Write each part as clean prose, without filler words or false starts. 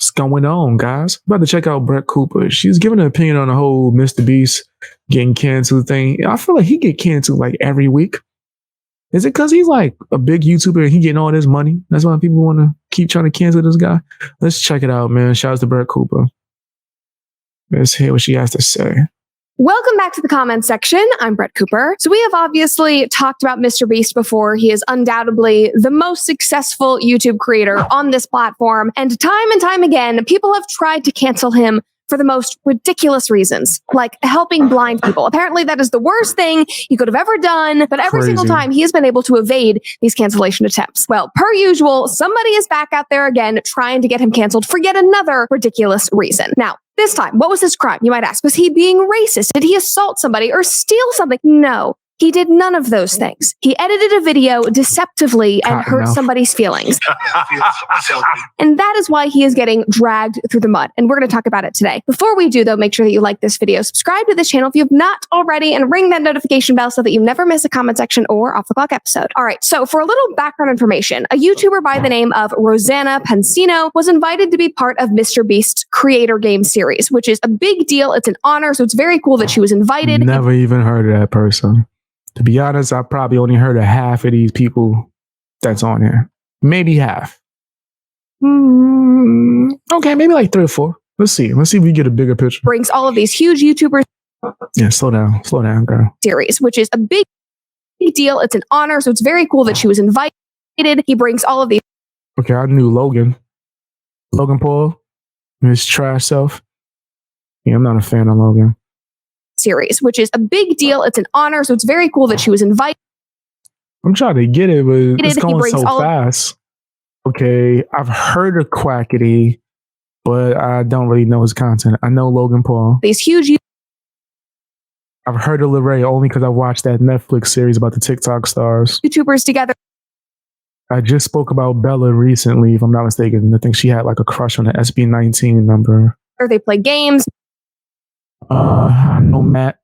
What's going on, guys? I'm about to check out Brett Cooper. She's giving an opinion on the whole MrBeast getting canceled thing. I feel like he get canceled like every week. Is it because he's like a big YouTuber and he getting all this money? That's why people want to keep trying to cancel this guy. Let's check it out, man. Shout out to Brett Cooper. Let's hear what she has to say. Welcome back to the comments section. I'm Brett Cooper. So we have obviously talked about MrBeast before. He is undoubtedly the most successful YouTube creator on this platform. And time again, people have tried to cancel him for the most ridiculous reasons, like helping blind people. Apparently that is the worst thing you could have ever done, but every single time he has been able to evade these cancellation attempts. Well, per usual, somebody is back out there again trying to get him canceled for yet another ridiculous reason. Now, this time, what was his crime? You might ask, was he being racist? Did he assault somebody or steal something? No. He did none of those things. He edited a video deceptively and hurt somebody's feelings. And that is why he is getting dragged through the mud. And we're going to talk about it today. Before we do, though, make sure that you like this video, subscribe to this channel if you have not already, and ring that notification bell so that you never miss a comment section or off the clock episode. All right, so for a little background information, a YouTuber by the name of Rosanna was invited to be part of MrBeast's Creator Game series, which is a big deal. It's an honor, so it's very cool that she was invited. Never even heard of that person. To be honest, I probably only heard of half of these people that's on here. Maybe half. Okay, maybe like 3 or 4. Let's see. Let's see if we get a bigger picture. Brings all of these huge YouTubers. Yeah, slow down, girl. Series, which is a big deal. It's an honor, so it's very cool that she was invited. He brings all of these. Okay, I knew Logan Paul, his trash self. Yeah, I'm not a fan of Logan. Series, which is a big deal. It's an honor, so it's very cool that she was invited. I'm trying to get it, but it's going so fast. Okay, I've heard of Quackity, but I don't really know his content. I know Logan Paul. These huge. I've heard of Lorray only because I watched that Netflix series about the TikTok stars. YouTubers together. I just spoke about Bella recently, if I'm not mistaken. I think she had like a crush on the SB19 number. Or they play games. I know Matt.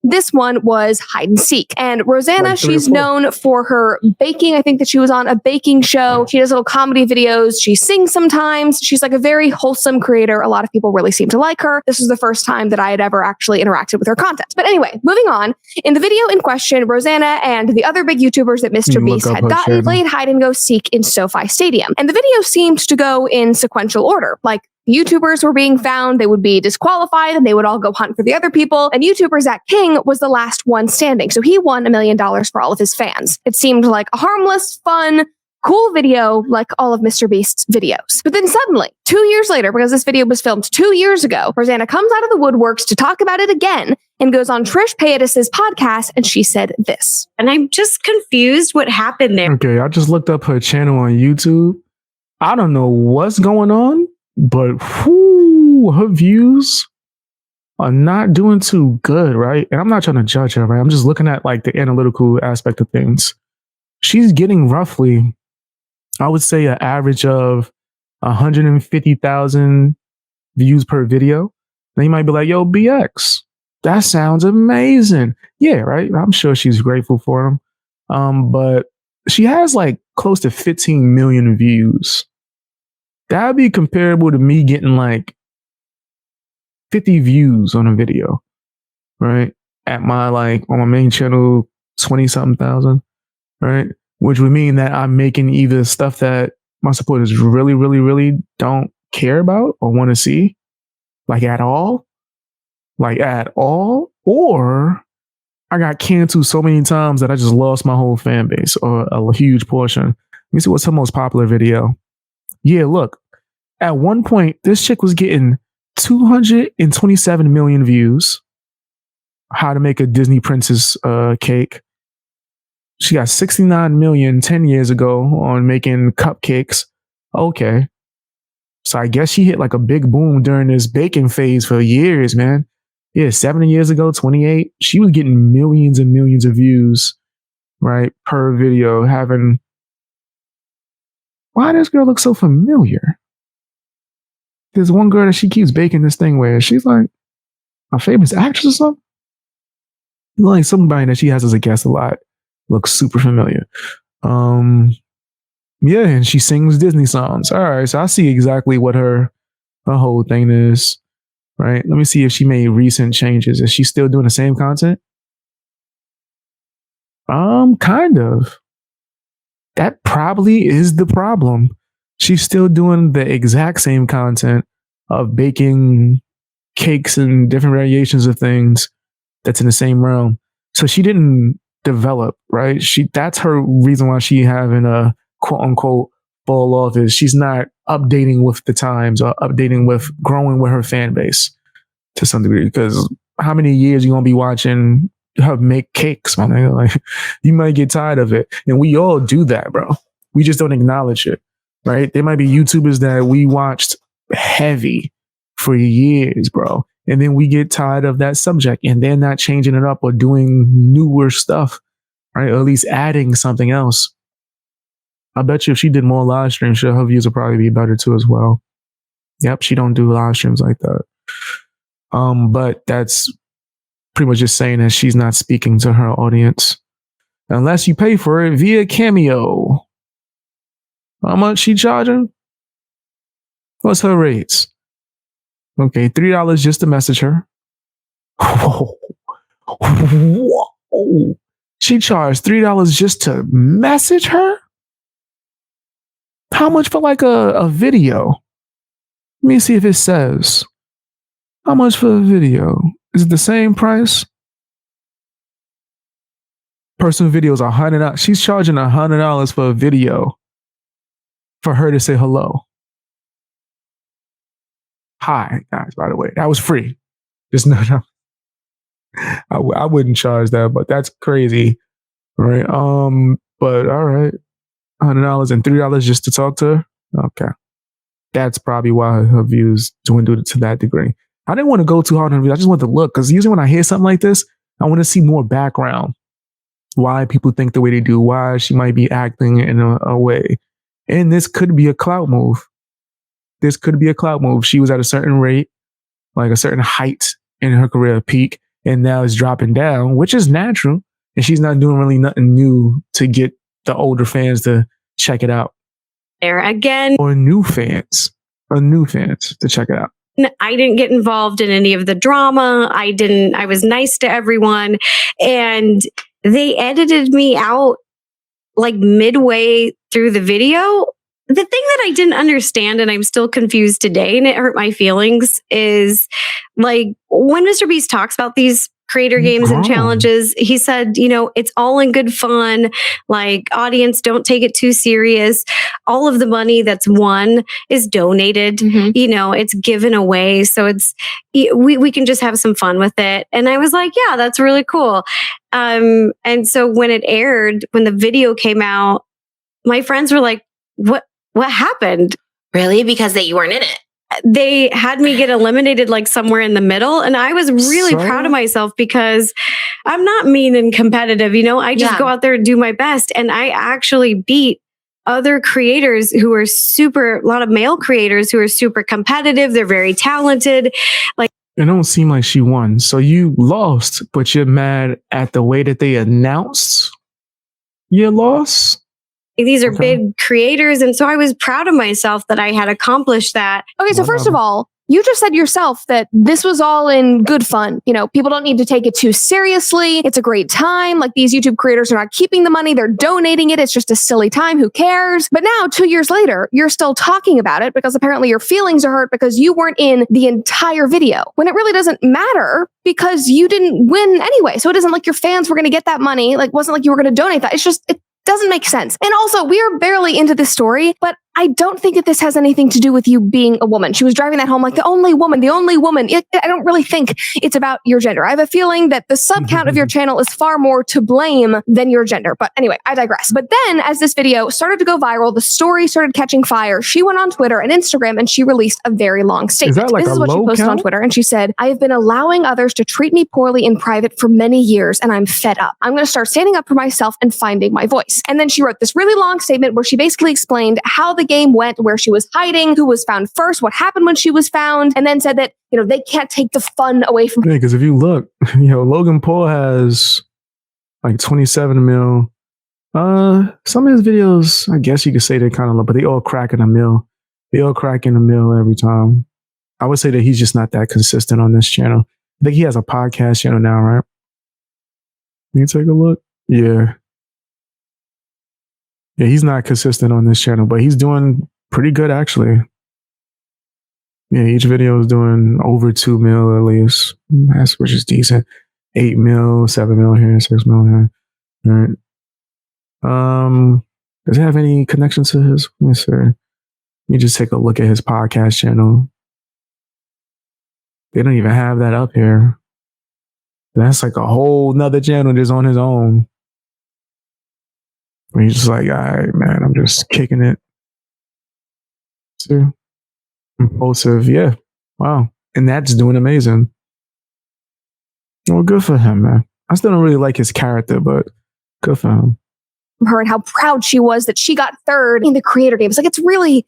This one was hide and seek. And Rosanna, she's known for her baking. I think that she was on a baking show. She does little comedy videos. She sings sometimes. She's like a very wholesome creator. A lot of people really seem to like her. This was the first time that I had ever actually interacted with her content. But anyway, moving on. In the video in question, Rosanna and the other big YouTubers that MrBeast had gotten played hide and go seek in SoFi Stadium. And the video seemed to go in sequential order. Like, YouTubers were being found, they would be disqualified, and they would all go hunt for the other people. And YouTuber Zach King was the last one standing. So he won $1 million for all of his fans. It seemed like a harmless, fun, cool video like all of MrBeast's videos. But then suddenly, 2 years later, because this video was filmed 2 years ago, Rosanna comes out of the woodworks to talk about it again and goes on Trish Paytas's podcast, and she said this. And I'm just confused what happened there. Okay, I just looked up her channel on YouTube. I don't know what's going on, but her views are not doing too good, right? And I'm not trying to judge her, right? I'm just looking at like the analytical aspect of things. She's getting roughly, I would say, an average of 150,000 views per video. Then you might be like, yo, BX, that sounds amazing. Yeah, right? I'm sure she's grateful for them. But she has like close to 15 million views. That'd be comparable to me getting like 50 views on a video, right? At my like, on my main channel, 20 something thousand, right? Which would mean that I'm making either stuff that my supporters really, really, really don't care about or want to see, like at all, or I got canceled so many times that I just lost my whole fan base or a huge portion. Let me see what's her most popular video. Yeah, look, at one point, this chick was getting 227 million views. How to make a Disney princess cake. She got 69 million 10 years ago on making cupcakes. Okay. So I guess she hit like a big boom during this baking phase for years, man. Yeah, 7 years ago, 28. She was getting millions and millions of views, right, per video. Why does this girl look so familiar? There's one girl that she keeps baking this thing with. She's like a famous actress or something. Like somebody that she has as a guest a lot. Looks super familiar. Yeah, and she sings Disney songs. All right, so I see exactly what her whole thing is. Right. Let me see if she made recent changes. Is she still doing the same content? Kind of. That probably is the problem. She's still doing the exact same content of baking cakes and different variations of things that's in the same realm. So she didn't develop, right? That's her reason why she having a quote unquote fall off is she's not updating with the times or updating with growing with her fan base to some degree. Because how many years you gonna be watching her make cakes, my nigga? Like you might get tired of it. And we all do that, bro. We just don't acknowledge it. Right? There might be YouTubers that we watched heavy for years, bro. And then we get tired of that subject and they're not changing it up or doing newer stuff, right? Or at least adding something else. I bet you if she did more live streams, her views would probably be better too as well. Yep, she don't do live streams like that. But that's pretty much just saying that she's not speaking to her audience. Unless you pay for it via Cameo. How much she charging? What's her rates? Okay, $3 just to message her. Whoa. Whoa. She charged $3 just to message her? How much for like a video? Let me see if it says. How much for a video? Is it the same price? Personal videos are $100. She's charging $100 for a video for her to say hello. Hi, guys, by the way. That was free. Just no. I wouldn't charge that, but that's crazy. Right. But all right. $100 and $3 just to talk to her. Okay. That's probably why her views dwindled to that degree. I didn't want to go too hard on views. I just wanted to look because usually when I hear something like this, I want to see more background. Why people think the way they do, why she might be acting in a way. And this could be a clout move. This could be a clout move. She was at a certain rate, like a certain height in her career peak, and now it's dropping down, which is natural. And she's not doing really nothing new to get the older fans to check it out. There again. Or new fans to check it out. I didn't get involved in any of the drama. I was nice to everyone. And they edited me out like midway through the video. The thing that I didn't understand, and I'm still confused today, and it hurt my feelings, is like when MrBeast talks about these creator games and challenges, he said, it's all in good fun. Like, audience, don't take it too serious. All of the money that's won is donated. It's given away. So we can just have some fun with it. And I was like, yeah, that's really cool. And so when it aired, when the video came out, my friends were like, what happened? Really? Because you weren't in it. They had me get eliminated like somewhere in the middle. And I was really proud of myself because I'm not mean and competitive. I just go out there and do my best. And I actually beat other creators who are a lot of male creators who are super competitive. They're very talented. Like, it don't seem like she won. So you lost, but you're mad at the way that they announced your loss? These are big creators. And so I was proud of myself that I had accomplished that. Okay, so first of all, you just said yourself that this was all in good fun. People don't need to take it too seriously. It's a great time. Like, these YouTube creators are not keeping the money. They're donating it. It's just a silly time. Who cares? But now, 2 years later, you're still talking about it because apparently your feelings are hurt because you weren't in the entire video, when it really doesn't matter because you didn't win anyway. So it isn't like your fans were going to get that money. Like, it wasn't like you were going to donate that. It's just, it doesn't make sense. And also, we are barely into this story, but I don't think that this has anything to do with you being a woman. She was driving that home like the only woman. I don't really think it's about your gender. I have a feeling that the sub count of your channel is far more to blame than your gender. But anyway, I digress. But then as this video started to go viral, the story started catching fire. She went on Twitter and Instagram and she released a very long statement. This is what she posted on Twitter. And she said, I have been allowing others to treat me poorly in private for many years and I'm fed up. I'm going to start standing up for myself and finding my voice. And then she wrote this really long statement where she basically explained how the game went, where she was hiding, who was found first, what happened when she was found, and then said that, they can't take the fun away from her. Yeah, because if you look, Logan Paul has like 27 mil. Some of his videos, I guess you could say they're kind of low, but they all cracking a mill. They all cracking a mill every time. I would say that he's just not that consistent on this channel. I think he has a podcast channel now, right? Let me take a look. Yeah. Yeah, he's not consistent on this channel, but he's doing pretty good actually. Yeah, each video is doing over 2 mil at least, which is decent. 8 mil, 7 mil here, 6 mil here. All right. Does it have any connection to his? Let me see. Let me just take a look at his podcast channel. They don't even have that up here. That's like a whole nother channel just on his own. Where he's just like, all right, man, I'm just kicking it. See? Impulsive, yeah. Wow. And that's doing amazing. Well, good for him, man. I still don't really like his character, but good for him. Her and how proud she was that she got third in the creator games. Like, it's really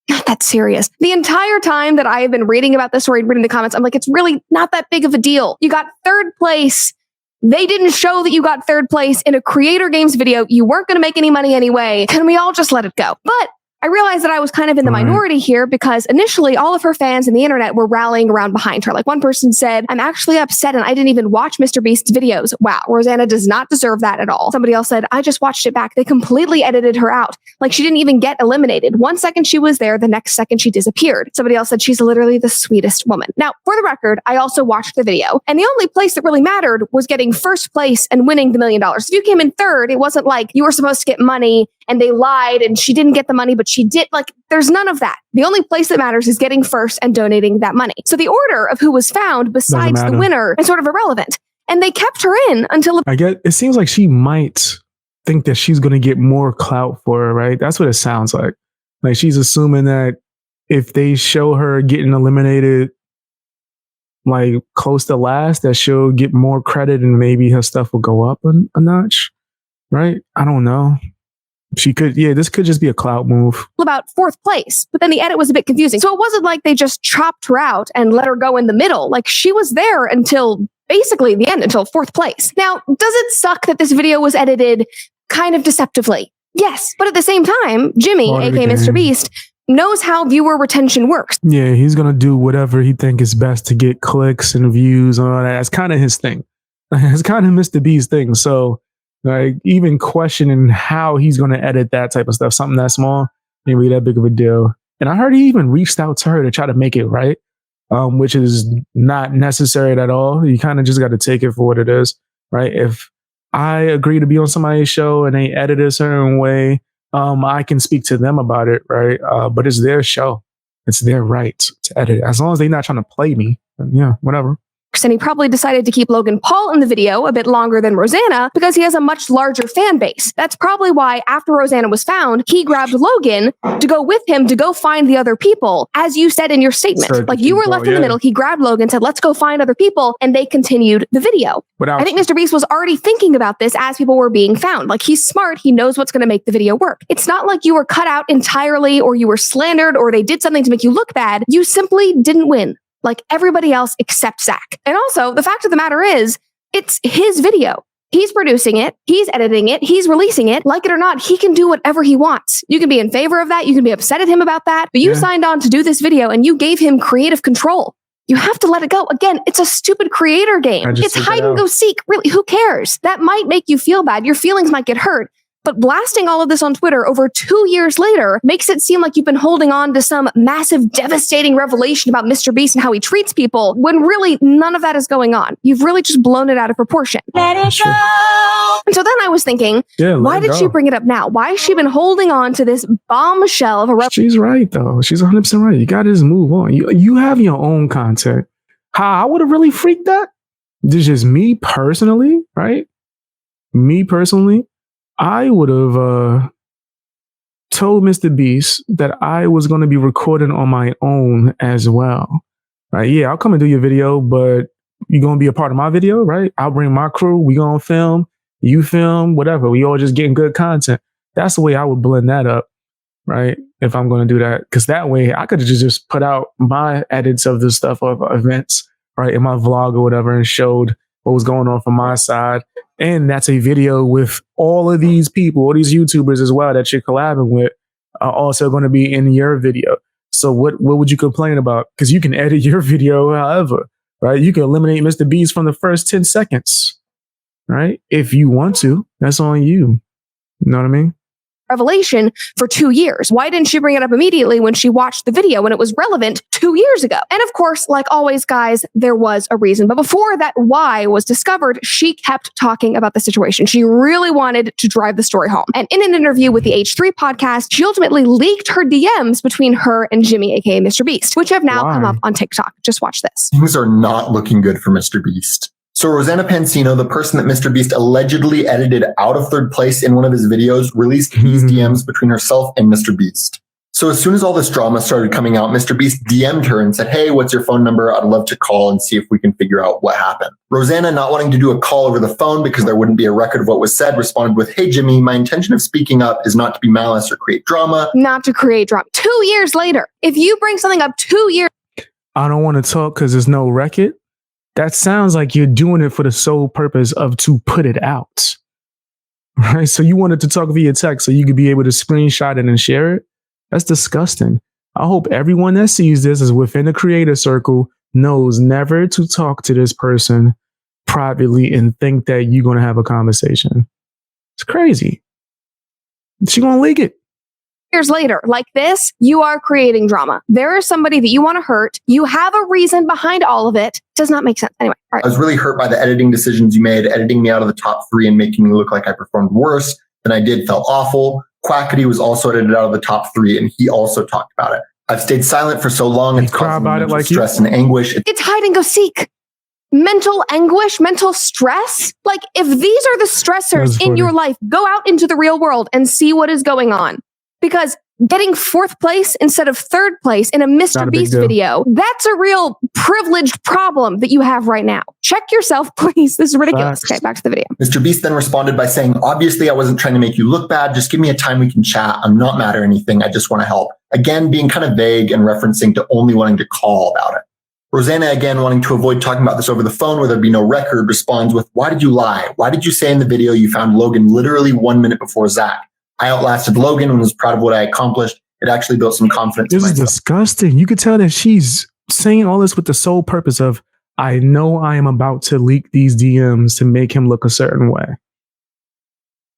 not that serious. The entire time that I have been reading about this story and reading the comments, I'm like, it's really not that big of a deal. You got third place. They didn't show that you got third place in a creator games video. You weren't going to make any money anyway. Can we all just let it go? But I realized that I was kind of in the minority here because initially all of her fans and the internet were rallying around behind her. Like one person said, I'm actually upset and I didn't even watch MrBeast's videos. Wow, Rosanna does not deserve that at all. Somebody else said, I just watched it back. They completely edited her out. Like she didn't even get eliminated. 1 second she was there, the next second she disappeared. Somebody else said she's literally the sweetest woman. Now, for the record, I also watched the video and the only place that really mattered was getting first place and winning the $1 million. If you came in third, it wasn't like you were supposed to get money and they lied and she didn't get the money, but she did. Like, there's none of that. The only place that matters is getting first and donating that money. So the order of who was found besides the winner is sort of irrelevant. And they kept her in until I get it seems like she might think that she's going to get more clout for her, right? That's what it sounds like. Like she's assuming that if they show her getting eliminated like close to last, that she'll get more credit and maybe her stuff will go up a notch, right? I don't know. She could, yeah, this could just be a clout move. About fourth place, but then the edit was a bit confusing. So it wasn't like they just chopped her out and let her go in the middle. Like she was there until basically the end, until fourth place. Now, does it suck that this video was edited kind of deceptively? Yes, but at the same time, Jimmy, aka MrBeast, knows how viewer retention works. Yeah, he's gonna do whatever he thinks is best to get clicks and views and all that. That's kind of his thing. It's kind of MrBeast's thing. So like even questioning how he's going to edit that type of stuff, something that small, ain't really that big of a deal. And I heard he even reached out to her to try to make it right, which is not necessary at all. You kind of just got to take it for what it is, right? If I agree to be on somebody's show and they edit a certain way, I can speak to them about it, right? But it's their show. It's their right to edit it. As long as they're not trying to play me, yeah, whatever. And he probably decided to keep Logan Paul in the video a bit longer than Rosanna because he has a much larger fan base. That's probably why after Rosanna was found, he grabbed Logan to go with him to go find the other people. As you said in your statement, like you were left in the middle, he grabbed Logan, said, let's go find other people. And they continued the video. I think MrBeast was already thinking about this as people were being found. Like he's smart. He knows what's going to make the video work. It's not like you were cut out entirely or you were slandered or they did something to make you look bad. You simply didn't win. Like everybody else except Zach. And also, the fact of the matter is, it's his video. He's producing it. He's editing it. He's releasing it. Like it or not, he can do whatever he wants. You can be in favor of that. You can be upset at him about that. But you signed on to do this video and you gave him creative control. You have to let it go. Again, it's a stupid creator game. It's hide and go seek. Really, who cares? That might make you feel bad. Your feelings might get hurt. But blasting all of this on Twitter over 2 years later makes it seem like you've been holding on to some massive, devastating revelation about MrBeast and how he treats people, when really none of that is going on. You've really just blown it out of proportion. Let it go. And so then I was thinking, why did she bring it up now? Why has she been holding on to this bombshell of a revelation? She's right, though. She's 100% right. You got to just move on. You have your own content. How I would have really freaked that? This is just me personally, right? Me personally. I would have told MrBeast that I was going to be recording on my own as well. Right? Yeah, I'll come and do your video, but you're going to be a part of my video, right? I'll bring my crew. We going to film. You film, whatever. We all just getting good content. That's the way I would blend that up, right? If I'm going to do that. Because that way I could just put out my edits of the stuff of events, right? In my vlog or whatever and showed what was going on from my side. And that's a video with all of these people, all these YouTubers as well that you're collabing with are also going to be in your video. So what would you complain about? Because you can edit your video however, right? You can eliminate MrBeast from the first 10 seconds, right? If you want to, that's on you. You know what I mean? Revelation for 2 years. Why didn't she bring it up immediately when she watched the video when it was relevant 2 years ago? And of course, like always, guys, there was a reason. But before that why was discovered, she kept talking about the situation. She really wanted to drive the story home. And in an interview with the H3 podcast, she ultimately leaked her DMs between her and Jimmy, aka MrBeast, which have now come up on TikTok. Just watch this. Things are not looking good for MrBeast. So Rosanna Pansino, the person that MrBeast allegedly edited out of third place in one of his videos, released these DMs between herself and MrBeast. So as soon as all this drama started coming out, MrBeast DM'd her and said, hey, what's your phone number? I'd love to call and see if we can figure out what happened. Rosanna, not wanting to do a call over the phone because there wouldn't be a record of what was said, responded with, hey, Jimmy, my intention of speaking up is not to be malice or create drama. Not to create drama. 2 years later, if you bring something up 2 years, I don't want to talk because there's no record. That sounds like you're doing it for the sole purpose of to put it out, right? So you wanted to talk via text so you could be able to screenshot it and share it. That's disgusting. I hope everyone that sees this is within the creator circle knows never to talk to this person privately and think that you're going to have a conversation. It's crazy. She's going to leak it. years later, like this, you are creating drama. There is somebody that you want to hurt. You have a reason behind all of it. Does not make sense. Anyway, all right. I was really hurt by the editing decisions you made, editing me out of the top 3 and making me look like I performed worse than I did, felt awful. Quackity was also edited out of the top 3, and he also talked about it. I've stayed silent for so long, it's causing me mental stress and anguish. It's hide and go seek. Mental anguish, mental stress. Like, if these are the stressors in your life, go out into the real world and see what is going on. Because getting 4th place instead of 3rd place in a MrBeast video, that's a real privileged problem that you have right now. Check yourself, please. This is ridiculous. Okay, back to the video. MrBeast then responded by saying, obviously, I wasn't trying to make you look bad. Just give me a time we can chat. I'm not mad or anything. I just want to help. Again, being kind of vague and referencing to only wanting to call about it. Rosanna, again, wanting to avoid talking about this over the phone where there'd be no record, responds with, why did you lie? Why did you say in the video you found Logan literally 1 minute before Zach? I outlasted Logan and was proud of what I accomplished. It actually built some confidence. This is disgusting. You could tell that she's saying all this with the sole purpose of, I know I am about to leak these DMs to make him look a certain way.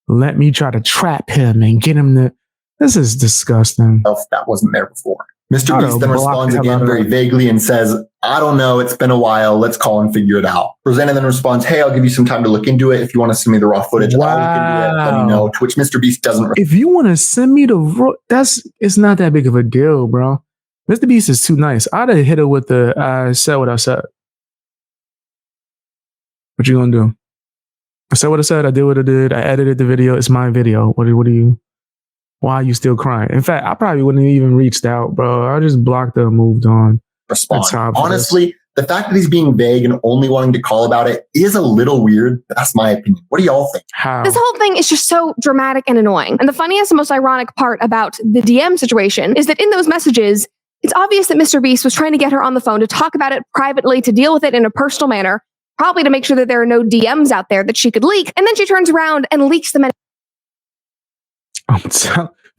Let me try to trap him and get him to... This is disgusting. That wasn't there before. MrBeast then responds again very vaguely and says, I don't know, it's been a while, let's call and figure it out. Rosanna then responds, hey, I'll give you some time to look into it. If you want to send me the raw footage, I'll look into it, let me know. To which MrBeast doesn't... If you want to send me the raw, it's not that big of a deal, bro. MrBeast is too nice. I'd have hit her with the, I said what I said. What you gonna do? I said what I said, I did what I did, I edited the video, it's my video. What do you... Why are you still crying? In fact, I probably wouldn't have even reached out, bro. I just blocked her and moved on. Honestly, the fact that he's being vague and only wanting to call about it is a little weird. That's my opinion. What do y'all think? How? This whole thing is just so dramatic and annoying. And the funniest and most ironic part about the DM situation is that in those messages, it's obvious that MrBeast was trying to get her on the phone to talk about it privately, to deal with it in a personal manner, probably to make sure that there are no DMs out there that she could leak. And then she turns around and leaks them.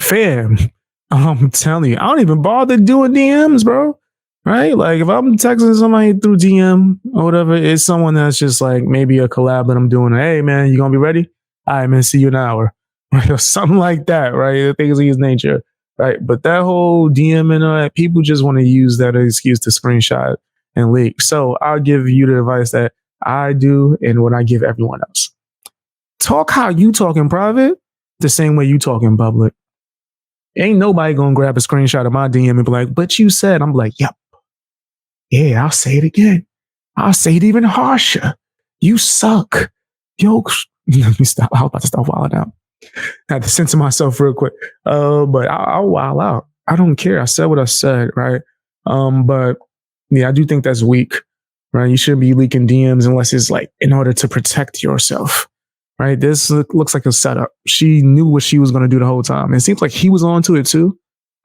Fam, I'm telling you, I don't even bother doing DMs, bro. Right? Like, if I'm texting somebody through DM or whatever, it's someone that's just like maybe a collab that I'm doing. Hey, man, you gonna be ready? All right, man, see you in an hour. Right? Or something like that, right? Things of his nature, right? But that whole DM and all that, people just want to use that excuse to screenshot and leak. So I'll give you the advice that I do and what I give everyone else. Talk how you talk in private, the same way you talk in public. Ain't nobody gonna grab a screenshot of my DM and be like, but you said, I'm like, yep. Yeah, I'll say it again. I'll say it even harsher. You suck. Yo, let me stop. I was about to stop wilding out. I had to censor myself real quick. But I'll wild out. I don't care. I said what I said, right? But yeah, I do think that's weak, right? You shouldn't be leaking DMs unless it's like in order to protect yourself. Right, this looks like a setup. She knew what she was going to do the whole time. It seems like he was on to it too.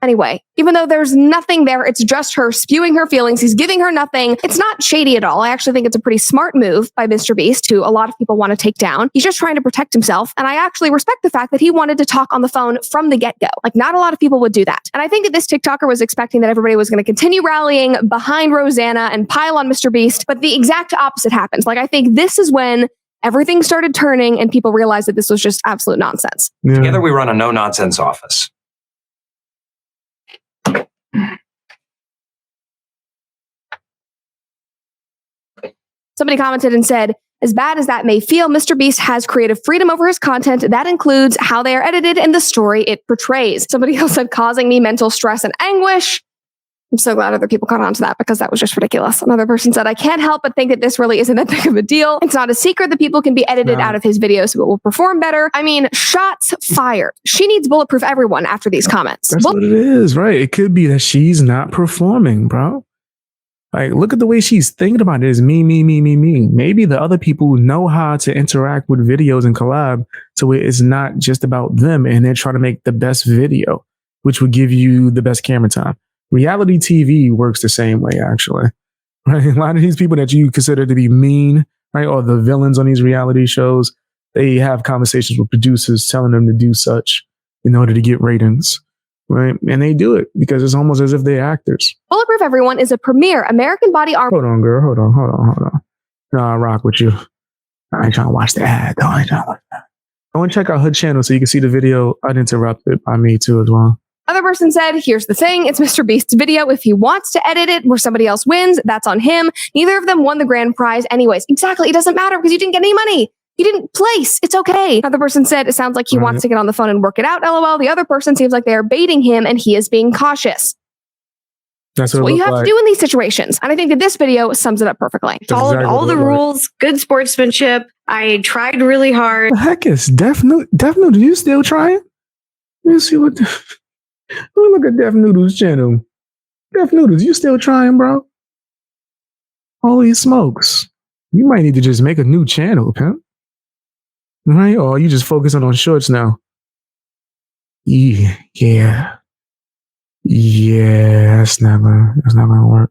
Anyway, even though there's nothing there, it's just her spewing her feelings. He's giving her nothing. It's not shady at all. I actually think it's a pretty smart move by MrBeast, who a lot of people want to take down. He's just trying to protect himself. And I actually respect the fact that he wanted to talk on the phone from the get-go. Like, not a lot of people would do that. And I think that this TikToker was expecting that everybody was going to continue rallying behind Rosanna and pile on MrBeast. But the exact opposite happens. Like, I think this is when everything started turning and people realized that this was just absolute nonsense. Yeah. Together we run a no-nonsense office. Somebody commented and said, as bad as that may feel, MrBeast has creative freedom over his content. That includes how they are edited and the story it portrays. Somebody else said, causing me mental stress and anguish. I'm so glad other people caught on to that because that was just ridiculous. Another person said, I can't help but think that this really isn't that big of a deal. It's not a secret that people can be edited out of his videos so it will perform better. I mean, shots fired. She needs bulletproof everyone after these comments. That's what it is, right? It could be that she's not performing, bro. Like, look at the way she's thinking about it. It's me, me, me, me, me. Maybe the other people know how to interact with videos and collab, so it's not just about them, and they're trying to make the best video, which would give you the best camera time. Reality TV works the same way, actually. Right? A lot of these people that you consider to be mean, right, or the villains on these reality shows, they have conversations with producers telling them to do such in order to get ratings. Right. And they do it because it's almost as if they're actors. Bulletproof Everyone is a premier American body armor. Hold on, girl. Hold on. No, I rock with you. I ain't trying to watch the ad. No, I ain't trying to watch that. I want to check out her channel so you can see the video uninterrupted by me too as well. Other person said, here's the thing. It's MrBeast's video. If he wants to edit it where somebody else wins, that's on him. Neither of them won the grand prize anyways. Exactly. It doesn't matter because you didn't get any money. You didn't place. It's okay. Another person said, it sounds like he wants to get on the phone and work it out, LOL. The other person seems like they are baiting him and he is being cautious. That's what you have to do in these situations. And I think that this video sums it up perfectly. Followed all the rules, good sportsmanship. I tried really hard. The heck is Def Noodle? You still trying? Let me see what. Let me look at Def Noodle's channel. Def Noodles, you still trying, bro? Holy smokes! You might need to just make a new channel, pimp. Right? Or are you just focusing on shorts now? Yeah. That's not gonna work.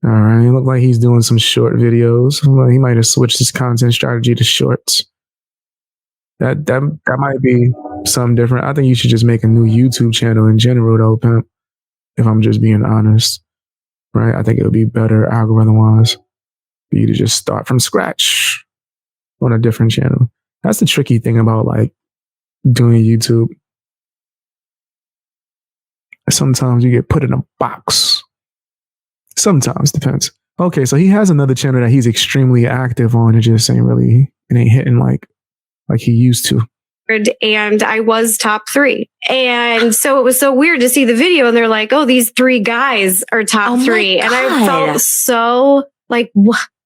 All right. It looked like he's doing some short videos. Well, he might have switched his content strategy to shorts. That might be something different. I think you should just make a new YouTube channel in general, though, pimp. If I'm just being honest, right? I think it would be better algorithm-wise for you to just start from scratch on a different channel. That's the tricky thing about like doing YouTube. Sometimes you get put in a box. Sometimes, depends. Okay, so he has another channel that he's extremely active on. It just ain't hitting like he used to. And I was top 3. And so it was so weird to see the video and they're like, oh, these 3 guys are top 3. And I felt so like,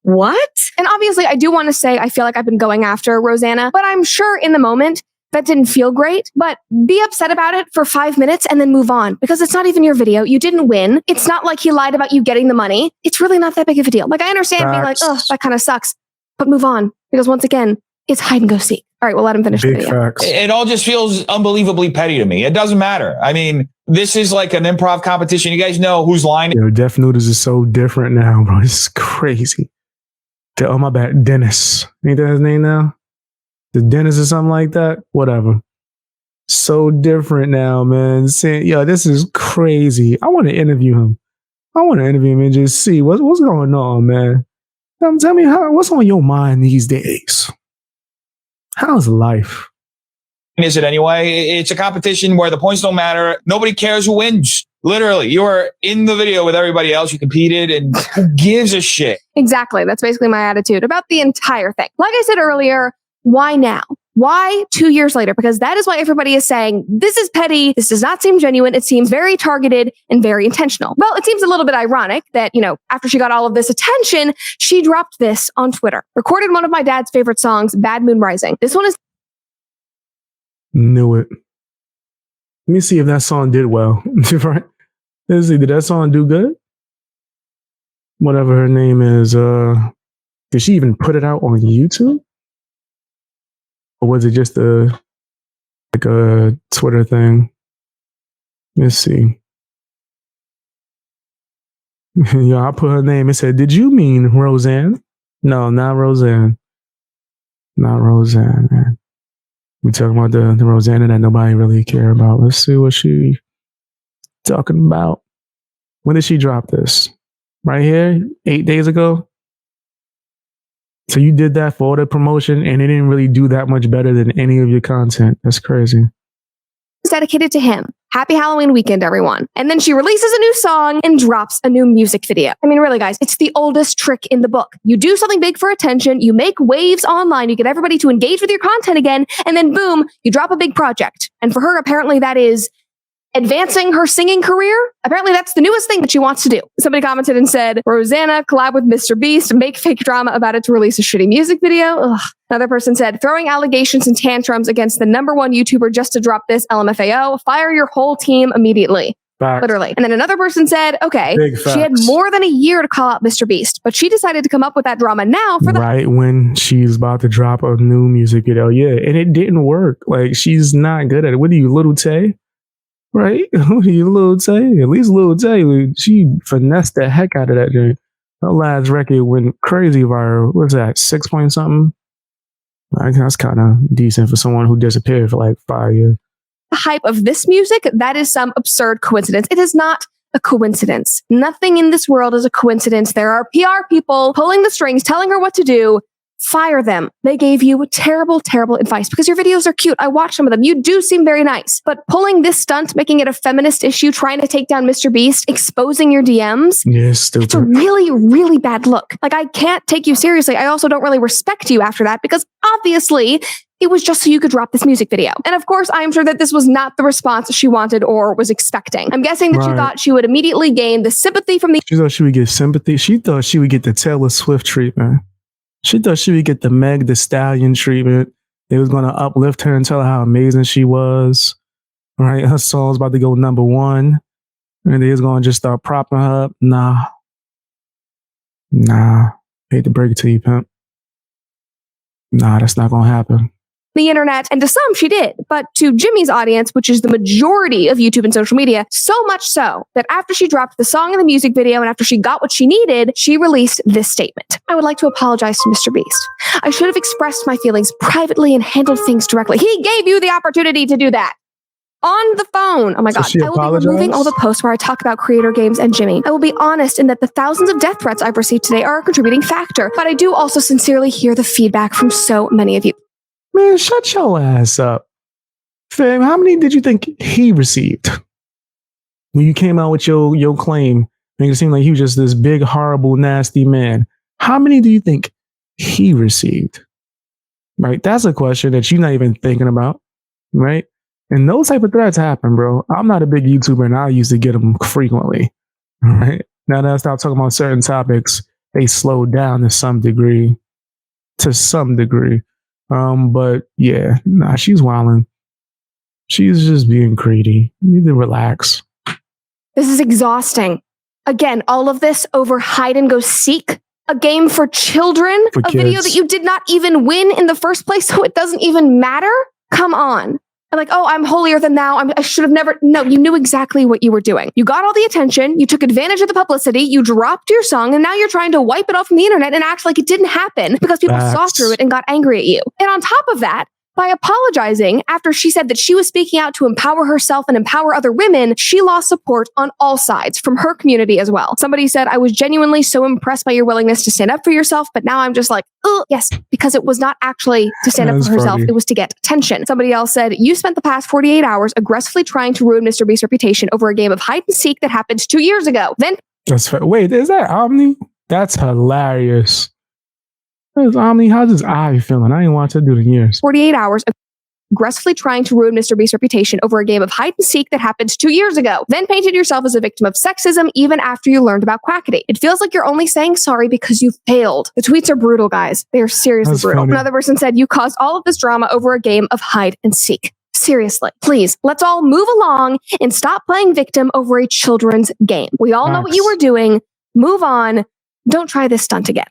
what? And obviously, I do want to say I feel like I've been going after Rosanna, but I'm sure in the moment that didn't feel great. But be upset about it for 5 minutes and then move on because it's not even your video. You didn't win. It's not like he lied about you getting the money. It's really not that big of a deal. Like, I understand being like, oh, that kind of sucks, but move on because once again, it's hide and go seek. All right, we'll let him finish the video. Facts. It all just feels unbelievably petty to me. It doesn't matter. I mean, this is like an improv competition. You guys know who's lying. Def Noodles is so different now, bro. This is crazy. Oh, my bad. Dennis. Ain't that his name now? The Dennis or something like that? Whatever. So different now, man. Saying, this is crazy. I want to interview him. And just see what's going on, man. Tell me what's on your mind these days? How's life? Is it anyway? It's a competition where the points don't matter. Nobody cares who wins. Literally, you are in the video with everybody else. You competed, and who gives a shit? Exactly. That's basically my attitude about the entire thing. Like I said earlier, why now? Why 2 years later? Because that is why everybody is saying, this is petty. This does not seem genuine. It seems very targeted and very intentional. Well, it seems a little bit ironic that, after she got all of this attention, she dropped this on Twitter. Recorded one of my dad's favorite songs, Bad Moon Rising. This one is... Knew it. Let me see if that song did well. Right? Let's see, did that song do good? Whatever her name is, did she even put it out on YouTube? Or was it just a Twitter thing? Let's see. Yeah, I put her name. It said, "Did you mean Roseanne?" No, not Roseanne. Not Roseanne, man. We talking about the Rosanna that nobody really care about. Let's see what she talking about. When did she drop this? Right here, 8 days ago. So you did that for all the promotion, and it didn't really do that much better than any of your content. That's crazy. It's dedicated to him. Happy Halloween weekend, everyone. And then she releases a new song and drops a new music video. I mean, really, guys, it's the oldest trick in the book. You do something big for attention, you make waves online, you get everybody to engage with your content again, and then boom, you drop a big project. And for her, apparently that is advancing her singing career. Apparently that's the newest thing that she wants to do. Somebody commented and said, Rosanna collab with MrBeast, make fake drama about it to release a shitty music video. Ugh. Another person said, throwing allegations and tantrums against the #1 YouTuber just to drop this, LMFAO. Fire your whole team immediately. Facts. Literally. And then another person said, okay, Big she had facts. more than a year to call out MrBeast, but she decided to come up with that drama now for the Right when she's about to drop a new music video. Yeah, and it didn't work. Like, she's not good at it. What are you, Little Tay? Right? What are you, Little Tay? At least Little Tay, she finessed the heck out of that joint. Her last record went crazy viral. What's that, 6 point something? That's kind of decent for someone who disappeared for like 5 years. hype of this music, that is some absurd coincidence. It is not a coincidence. Nothing in this world is a coincidence. There are PR people pulling the strings, telling her what to do. Fire them. They gave you terrible, terrible advice because your videos are cute. I watched some of them. You do seem very nice. But pulling this stunt, making it a feminist issue, trying to take down MrBeast, exposing your DMs, Yeah, it's a stupid. really, really bad look. Like, I can't take you seriously. I also don't really respect you after that because obviously it was just so you could drop this music video. And of course, I am sure that this was not the response she wanted or was expecting. I'm guessing that she Right. thought she would immediately gain the sympathy from the She thought she would get sympathy. She thought she would get the Taylor Swift treatment. She thought she would get the Meg Thee Stallion treatment. They was going to uplift her and tell her how amazing she was. Right? Her song's about to go #1. And they was going to just start propping her up. Nah. Hate to break it to you, pimp. Nah, that's not going to happen. internet, and to some she did, but to Jimmy's audience, which is the majority of YouTube and social media, so much so that after she dropped the song and the music video and after she got what she needed, she released this statement. I would like to apologize to MrBeast. I should have expressed my feelings privately and handled things directly. He gave you the opportunity to do that. On the phone. Oh my So God. she I will be removing all the posts where I talk about creator games and Jimmy. I will be honest in that the thousands of death threats I've received today are a contributing factor, but I do also sincerely hear the feedback from so many of you. Man, shut your ass up. Fam, how many did you think he received? When you came out with your claim, making it seem like he was just this big, horrible, nasty man. How many do you think he received? Right? That's a question that you're not even thinking about. Right? And those type of threats happen, bro. I'm not a big YouTuber and I used to get them frequently. Right? Now that I stop talking about certain topics, they slowed down to some degree. But yeah, nah, she's wilding. She's just being greedy. You need to relax. This is exhausting. Again, all of this over hide and go seek, a game for children, For a video kids. that you did not even win in the first place, so it doesn't even matter. Come on. And like, oh, I'm holier than thou. I should have never. No, you knew exactly what you were doing. You got all the attention. You took advantage of the publicity. You dropped your song, and now you're trying to wipe it off from the internet and act like it didn't happen because people saw Facts. through it and got angry at you. And on top of that, by apologizing after she said that she was speaking out to empower herself and empower other women, she lost support on all sides from her community as well. Somebody said, I was genuinely so impressed by your willingness to stand up for yourself, but now I'm just like, oh, yes, because it was not actually to stand up That's for herself. funny. It was to get attention. Somebody else said, you spent the past 48 hours aggressively trying to ruin MrBeast's reputation over a game of hide and seek that happened 2 years ago. Then That's fair. Wait, is that Omni? That's hilarious. That's Omni. How's his eye feeling? I ain't watched that dude in years. 48 hours aggressively trying to ruin MrBeast's reputation over a game of hide and seek that happened 2 years ago. Then painted yourself as a victim of sexism even after you learned about Quackity. It feels like you're only saying sorry because you failed. The tweets are brutal, guys. They are seriously That's brutal. funny. Another person said, you caused all of this drama over a game of hide and seek. Seriously, please, let's all move along and stop playing victim over a children's game. We all know what you Facts. were doing. Move on. Don't try this stunt again.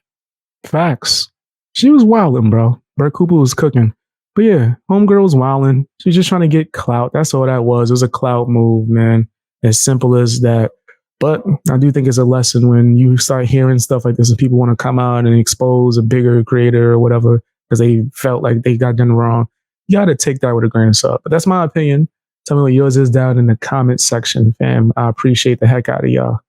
Facts. She was wilding, bro. Bert Cooper was cooking. But yeah, homegirl was wilding. She's just trying to get clout. That's all that was. It was a clout move, man. As simple as that. But I do think it's a lesson when you start hearing stuff like this and people want to come out and expose a bigger creator or whatever because they felt like they got done wrong. You got to take that with a grain of salt. But that's my opinion. Tell me what yours is down in the comment section, fam. I appreciate the heck out of y'all.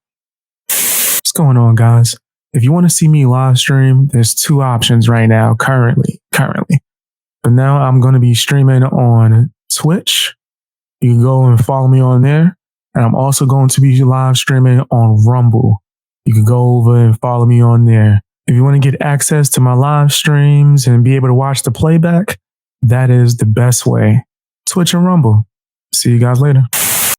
What's going on, guys? If you want to see me live stream, there's two options right now, currently. But now I'm going to be streaming on Twitch. You can go and follow me on there. And I'm also going to be live streaming on Rumble. You can go over and follow me on there. If you want to get access to my live streams and be able to watch the playback, that is the best way. Twitch and Rumble. See you guys later.